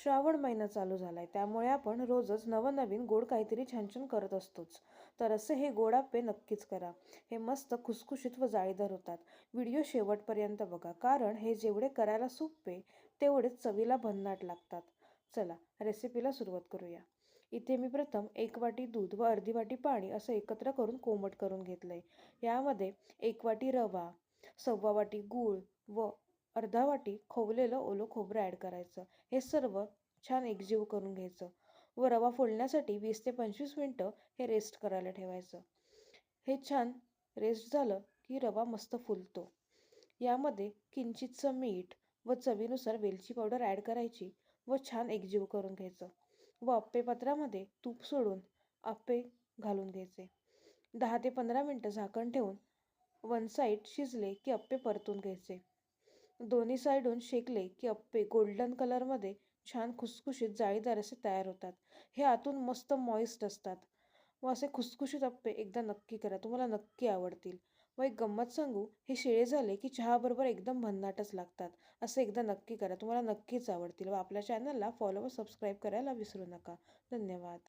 श्रावण महिना चालू झालाय, त्यामुळे आपण रोजच नवनवीन गोड काहीतरी छान छान करत असतोच. तर असे हे गोड आप्पे नक्कीच करा. हे मस्त खुसखुशीत व जाळीदार होतात. व्हिडिओ शेवटपर्यंत बघा, कारण हे जेवढे करायला सोपे तेवढेच चवीला भन्नाट लागतात. चला रेसिपीला सुरुवात करूया. इथे मी प्रथम 1 वाटी दूध व अर्धी वाटी पाणी असं एकत्र करून कोमट करून घेतलंय. यामध्ये 1 वाटी रवा, 1/4 वाटी गूळ व अर्धा वाटी खोवलेलं ओलं खोबरं ॲड करायचं. हे सर्व छान एकजीव करून घ्यायचं व रवा फोडण्यासाठी 20 ते 25 मिनटं हे रेस्ट करायला ठेवायचं. हे छान रेस्ट झालं की रवा मस्त फुलतो. यामध्ये किंचितचं मीठ व चवीनुसार वेलची पावडर ॲड करायची व छान एकजीव करून घ्यायचं व आप्पे पात्रामध्ये तूप सोडून आप्पे घालून घ्यायचे. 10 ते 15 मिनटं झाकण ठेवून वन साईड शिजले की आप्पे परतून घ्यायचे. दोन्ही साईडून शेकले की आप्पे गोल्डन कलरमध्ये छान खुसखुशीत जाळीदार असे तयार होतात. हे आतून मस्त मॉइस्ट असतात व असे खुसखुशीत आप्पे एकदा नक्की करा, तुम्हाला नक्की आवडतील. व एक गंमत सांगू, हे शिळे झाले की चहाबरोबर एकदम भन्नाटच लागतात. असं एकदा नक्की करा, तुम्हाला नक्कीच आवडतील. व आपल्या चॅनलला फॉलो व सबस्क्राईब करायला विसरू नका. धन्यवाद.